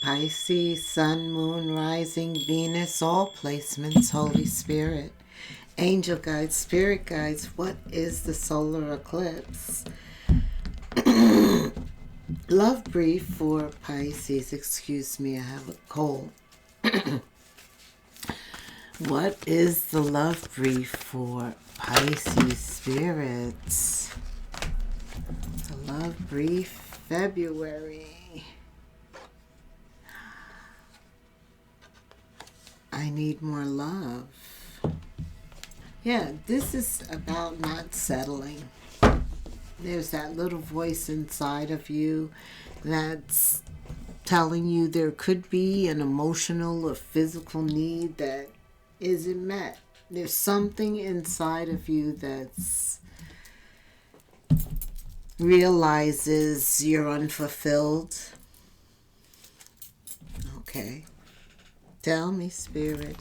Pisces, Sun, Moon, Rising, Venus, all placements, Holy Spirit, angel guides, spirit guides. What is the solar eclipse? Love brief for Pisces. Excuse me, I have a cold. What is the love brief for Pisces spirits? The love brief, February. I need more love. Yeah, this is about not settling. There's that little voice inside of you that's telling you there could be an emotional or physical need that isn't met. There's something inside of you that's realizes you're unfulfilled. Okay. Tell me, Spirit.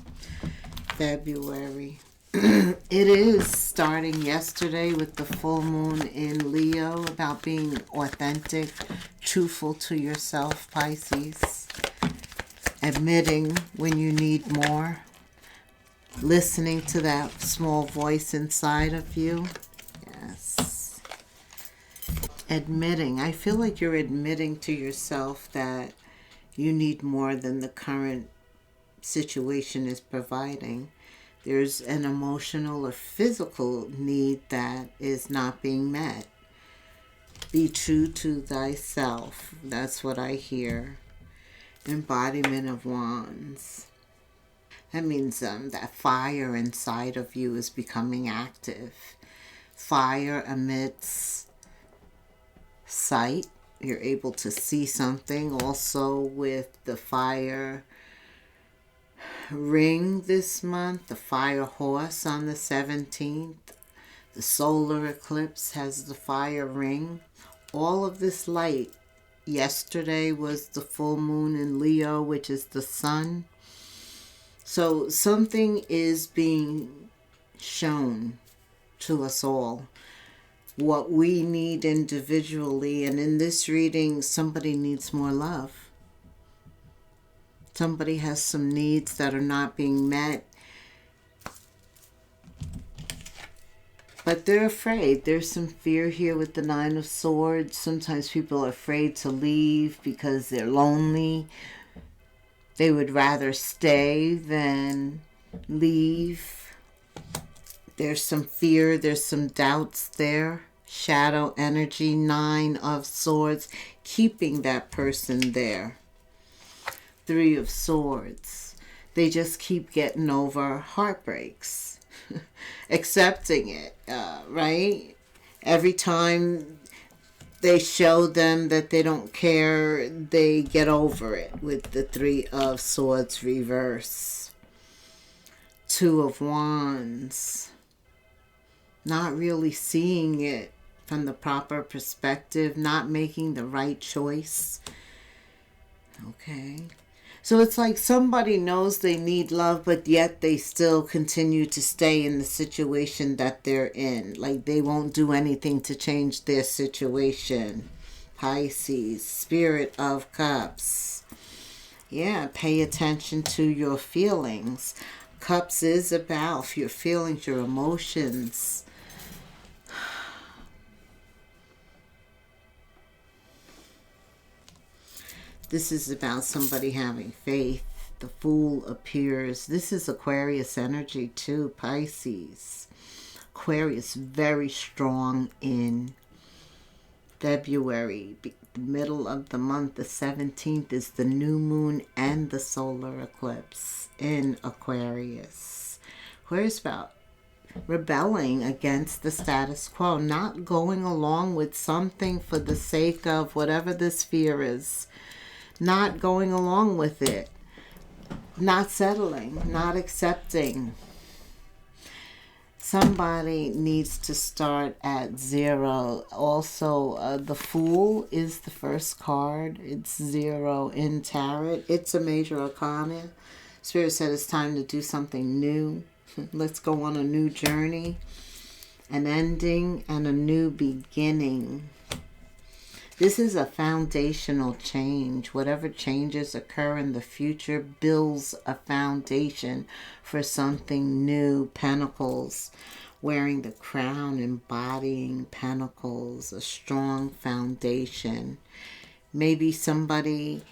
February. It is starting yesterday with the full moon in Leo about being authentic, truthful to yourself, Pisces. Admitting when you need more. Listening to that small voice inside of you. Yes. Admitting. I feel like you're admitting to yourself that you need more than the current situation is providing. There's an emotional or physical need that is not being met. Be true to thyself. That's what I hear. Embodiment of Wands. That means that fire inside of you is becoming active. Fire emits sight. You're able to see something. Also with the fire ring this month, the fire horse on the 17th. The solar eclipse has the fire ring. All of this light. Yesterday was the full moon in Leo, which is the sun. So something is being shown to us all. What we need individually. And in this reading, somebody needs more love. Somebody has some needs that are not being met. But they're afraid. There's some fear here with the Nine of Swords. Sometimes people are afraid to leave because they're lonely. They would rather stay than leave. There's some fear. There's some doubts there. Shadow energy, Nine of Swords, keeping that person there. Three of Swords. They just keep getting over heartbreaks. Accepting it, right? Every time they show them that they don't care, they get over it with the Three of Swords reverse. Two of Wands. Not really seeing it from the proper perspective, not making the right choice. Okay. So it's like somebody knows they need love, but yet they still continue to stay in the situation that they're in. Like they won't do anything to change their situation. Pisces, Spirit of Cups. Yeah, pay attention to your feelings. Cups is about your feelings, your emotions. This is about somebody having faith. The Fool appears. This is Aquarius energy too, Pisces. Aquarius very strong in February. The middle of the month, the 17th, is the new moon and the solar eclipse in Aquarius. Aquarius about rebelling against the status quo, not going along with something for the sake of whatever this fear is. Not going along with it, not settling, not accepting. Somebody needs to start at zero. Also, the Fool is the first card. It's zero in Tarot. It's a major arcana. Spirit said it's time to do something new. Let's go on a new journey, an ending and a new beginning. This is a foundational change. Whatever changes occur in the future builds a foundation for something new. Pentacles, wearing the crown, embodying pentacles, a strong foundation. Maybe somebody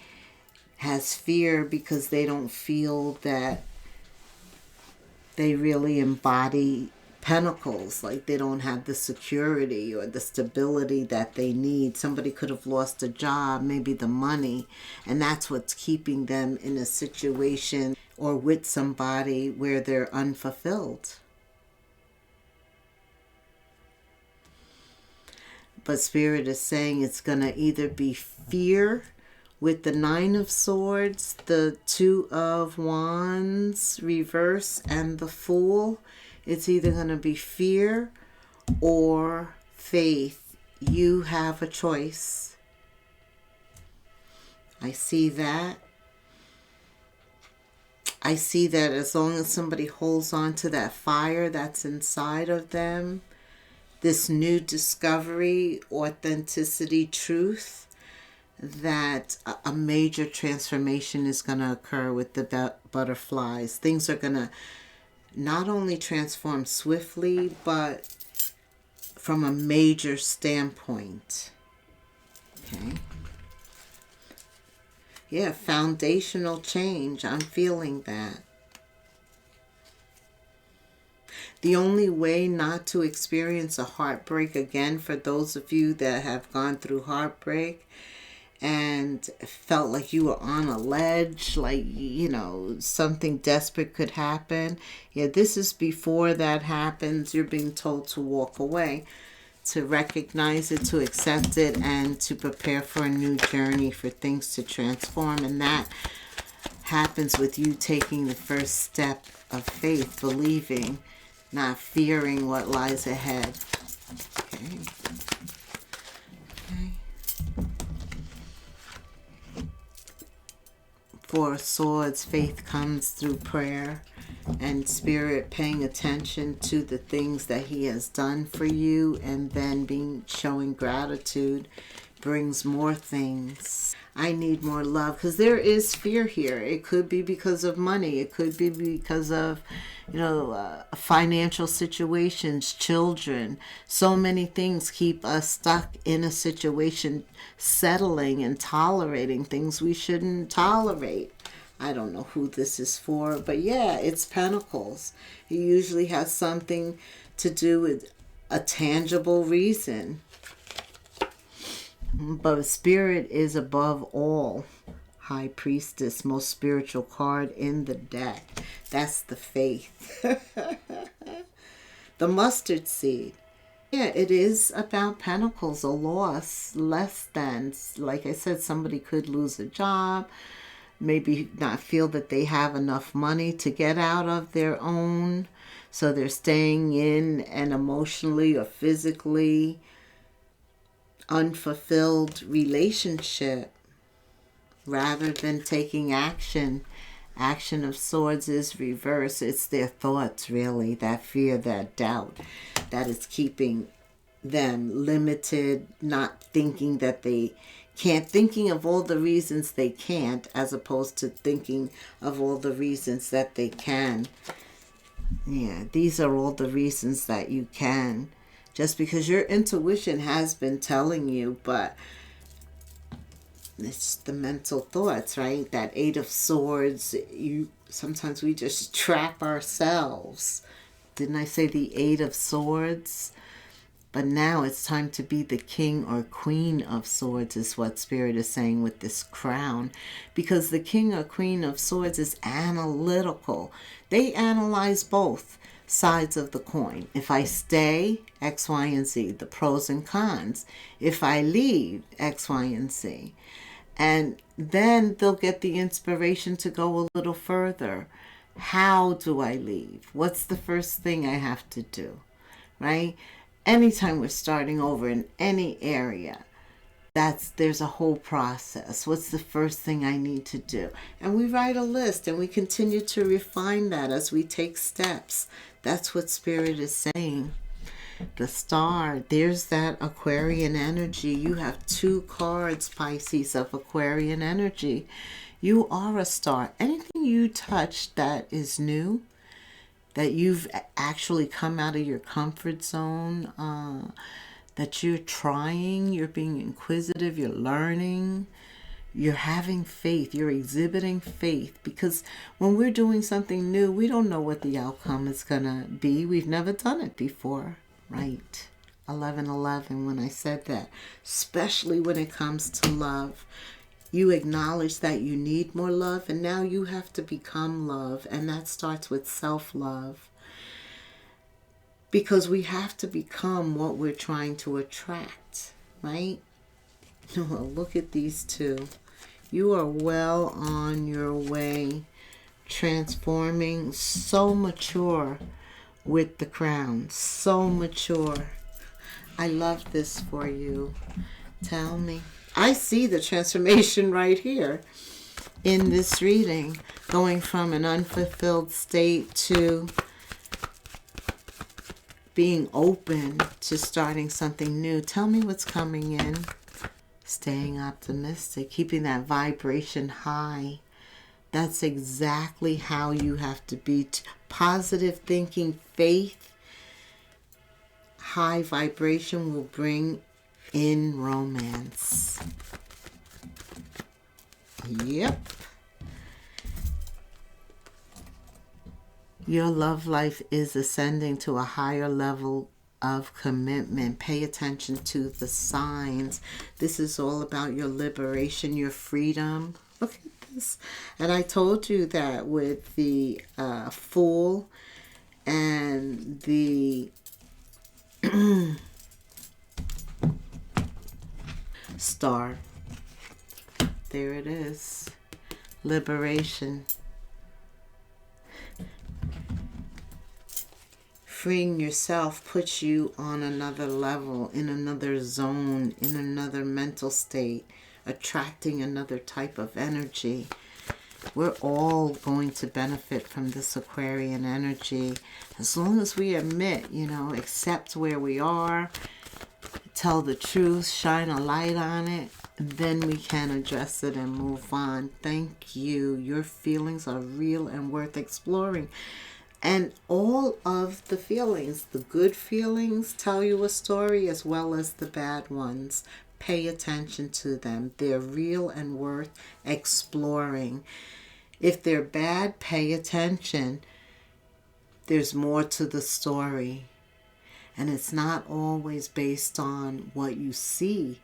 has fear because they don't feel that they really embody pentacles, like they don't have the security or the stability that they need. Somebody could have lost a job, maybe the money, and that's what's keeping them in a situation or with somebody where they're unfulfilled. But Spirit is saying it's going to either be fear with the Nine of Swords, the Two of Wands reverse, and the Fool. It's either going to be fear or faith. You have a choice. I see that. I see that as long as somebody holds on to that fire that's inside of them, this new discovery, authenticity, truth, that a major transformation is going to occur with the butterflies. Things are going to not only transform swiftly, but from a major standpoint. Okay. Yeah, foundational change. I'm feeling that. The only way not to experience a heartbreak again, for those of you that have gone through heartbreak and felt like you were on a ledge, like, you know, something desperate could happen. Yeah, this is before that happens. You're being told to walk away, to recognize it, to accept it, and to prepare for a new journey, for things to transform. And that happens with you taking the first step of faith, believing, not fearing what lies ahead. Okay. Okay. Four of Swords, faith comes through prayer and Spirit paying attention to the things that He has done for you, and then showing gratitude brings more things. I need more love, because there is fear here. It could be because of money. It could be because of, financial situations, children. So many things keep us stuck in a situation, settling and tolerating things we shouldn't tolerate. I don't know who this is for, but yeah, it's Pentacles. It usually has something to do with a tangible reason. But Spirit is above all. High Priestess, most spiritual card in the deck. That's the faith. The mustard seed. Yeah, it is about Pentacles, a loss, less than. Like I said, somebody could lose a job, maybe not feel that they have enough money to get out of their own, so they're staying in an emotionally or physically unfulfilled relationship rather than taking action. Action of Swords is reverse. It's their thoughts, really, that fear, that doubt, that is keeping them limited, not thinking that they can't, thinking of all the reasons they can't, as opposed to thinking of all the reasons that they can. Yeah, these are all the reasons that you can, just because your intuition has been telling you, but it's the mental thoughts, right? That Eight of Swords, sometimes we just trap ourselves. Didn't I say the Eight of Swords? But now it's time to be the King or Queen of Swords, is what Spirit is saying with this crown. Because the King or Queen of Swords is analytical. They analyze both sides of the coin. If I stay, X, Y, and Z, the pros and cons. If I leave, X, Y, and Z. And then they'll get the inspiration to go a little further. How do I leave? What's the first thing I have to do? Right? Anytime we're starting over in any area, there's a whole process. What's the first thing I need to do? And we write a list and we continue to refine that as we take steps. That's what Spirit is saying. The Star, there's that Aquarian energy. You have 2 cards, Pisces, of Aquarian energy. You are a star. Anything you touch that is new, that you've actually come out of your comfort zone, that you're trying, you're being inquisitive, you're learning, you're having faith, you're exhibiting faith. Because when we're doing something new, we don't know what the outcome is going to be. We've never done it before, right? 11:11, when I said that, especially when it comes to love. You acknowledge that you need more love, and now you have to become love, and that starts with self-love. Because we have to become what we're trying to attract, right? Well, look at these 2. You are well on your way, transforming, so mature with the crown, so mature. I love this for you. Tell me. I see the transformation right here in this reading, going from an unfulfilled state to being open to starting something new. Tell me what's coming in. Staying optimistic, keeping that vibration high. That's exactly how you have to be. Positive thinking, faith, high vibration will bring in romance. Yep. Your love life is ascending to a higher level of commitment. Pay attention to the signs. This is all about your liberation, your freedom. Look at this. And I told you that with the Fool and the Star. There it is. Liberation. Freeing yourself puts you on another level, in another zone, in another mental state, attracting another type of energy. We're all going to benefit from this Aquarian energy as long as we admit, accept where we are, tell the truth, shine a light on it, then we can address it and move on. Thank you. Your feelings are real and worth exploring. And all of the feelings, the good feelings, tell you a story, as well as the bad ones. Pay attention to them. They're real and worth exploring. If they're bad, pay attention. There's more to the story. And it's not always based on what you see.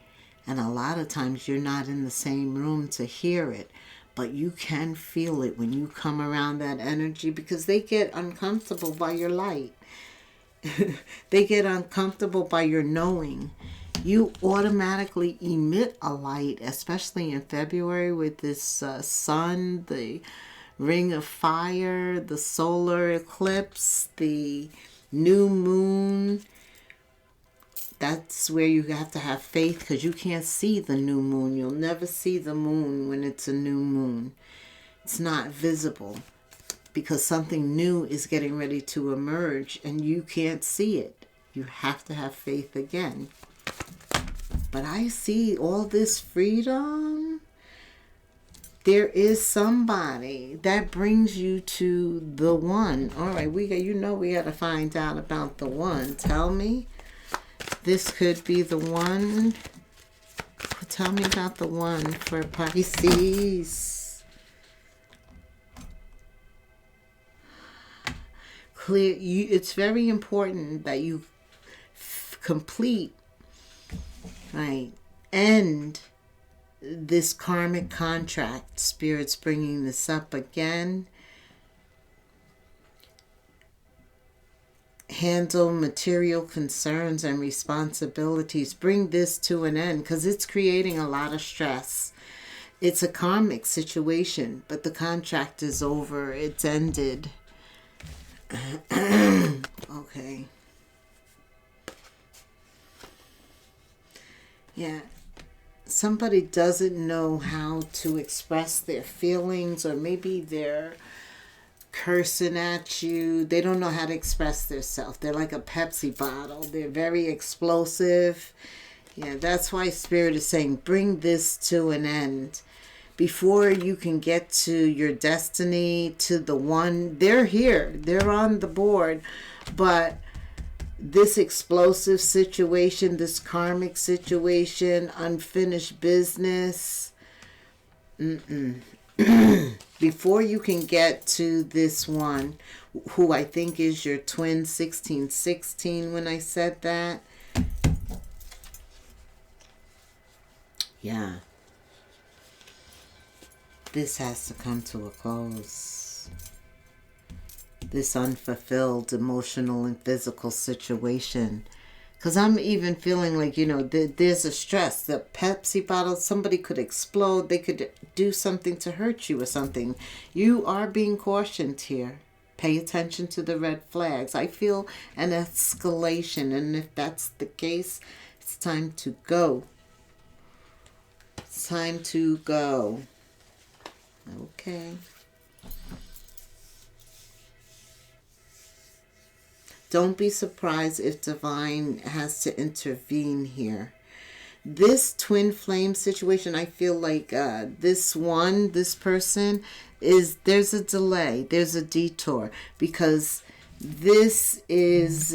And a lot of times you're not in the same room to hear it. But you can feel it when you come around that energy, because they get uncomfortable by your light. They get uncomfortable by your knowing. You automatically emit a light, especially in February with this sun, the ring of fire, the solar eclipse, the new moon. That's where you have to have faith, because you can't see the new moon. You'll never see the moon when it's a new moon. It's not visible because something new is getting ready to emerge and you can't see it. You have to have faith again. But I see all this freedom. There is somebody that brings you to the one. All right, we got to find out about the one. Tell me. This could be the one. Tell me about the one for Pisces. It's very important that you complete, right, end this karmic contract. Spirit's bringing this up again. Handle material concerns and responsibilities. Bring this to an end, because it's creating a lot of stress. It's a karmic situation, but the contract is over. It's ended. Okay. Yeah. Somebody doesn't know how to express their feelings, or maybe they're cursing at you. They don't know how to express themselves. They're like a Pepsi bottle. They're very explosive. Yeah, that's why Spirit is saying, bring this to an end. Before you can get to your destiny, to the one, they're here. They're on the board. But this explosive situation, this karmic situation, unfinished business, before you can get to this one, who I think is your twin, 1616 when I said that. Yeah. This has to come to a close. This unfulfilled emotional and physical situation. Because I'm even feeling like, there's a stress. The Pepsi bottle, somebody could explode. They could do something to hurt you or something. You are being cautioned here. Pay attention to the red flags. I feel an escalation. And if that's the case, it's time to go. It's time to go. Okay. Don't be surprised if Divine has to intervene here. This twin flame situation, I feel like this person, there's a delay. There's a detour. Because this is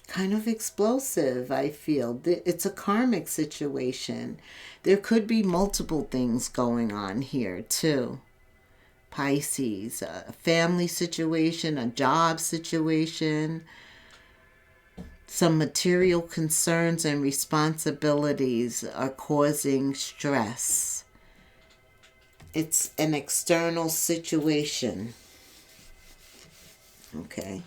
kind of explosive, I feel. It's a karmic situation. There could be multiple things going on here, too. Pisces, a family situation, a job situation, some material concerns and responsibilities are causing stress. It's an external situation. Okay.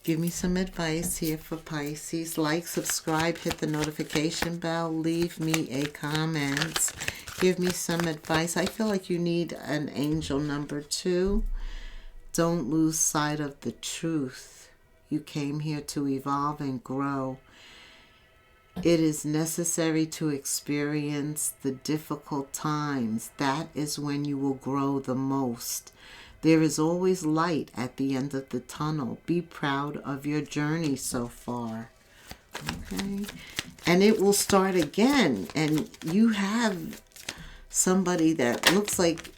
Give me some advice here for Pisces. Like, subscribe, hit the notification bell, leave me a comment. Give me some advice. I feel like you need an angel number 2. Don't lose sight of the truth. You came here to evolve and grow. It is necessary to experience the difficult times. That is when you will grow the most. There is always light at the end of the tunnel. Be proud of your journey so far. Okay? And it will start again. And you have somebody that looks like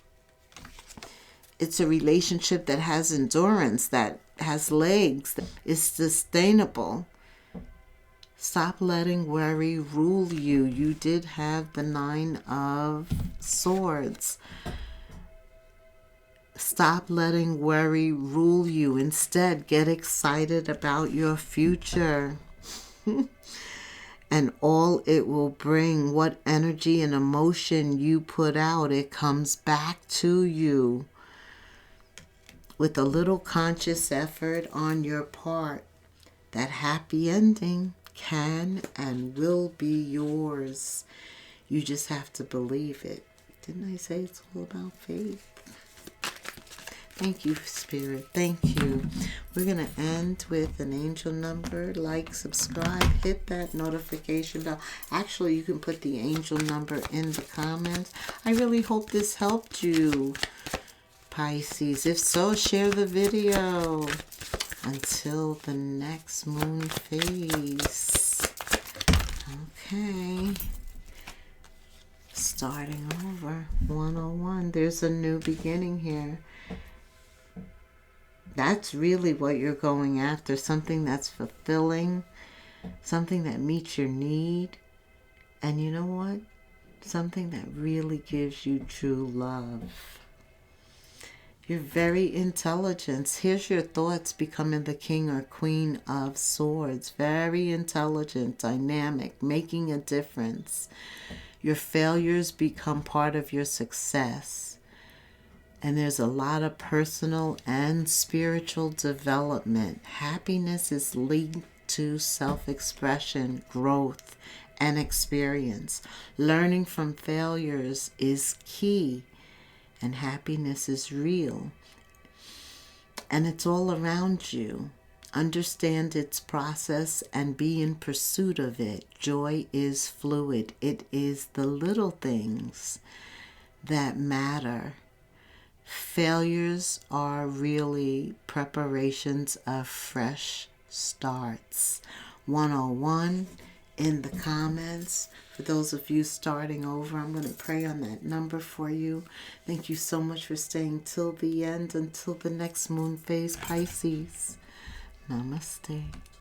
it's a relationship that has endurance, that has legs, that is sustainable. Stop letting worry rule you. You did have the 9 of Swords. Stop letting worry rule you. Instead, get excited about your future. And all it will bring, what energy and emotion you put out, it comes back to you. With a little conscious effort on your part, that happy ending can and will be yours. You just have to believe it. Didn't I say it's all about faith? Thank you, Spirit. Thank you. We're going to end with an angel number. Like, subscribe, hit that notification bell. Actually, you can put the angel number in the comments. I really hope this helped you, Pisces. If so, share the video. Until the next moon phase. Okay. Starting over. 101. There's a new beginning here. That's really what you're going after. Something that's fulfilling. Something that meets your need. And you know what? Something that really gives you true love. You're very intelligent. Here's your thoughts becoming the king or queen of swords. Very intelligent, dynamic, making a difference. Your failures become part of your success. And there's a lot of personal and spiritual development. Happiness is linked to self-expression, growth, and experience. Learning from failures is key. And happiness is real. And it's all around you. Understand its process and be in pursuit of it. Joy is fluid. It is the little things that matter. Failures are really preparations of fresh starts. 101 in the comments. For those of you starting over, I'm going to pray on that number for you. Thank you so much for staying till the end, until the next moon phase, Pisces. Namaste.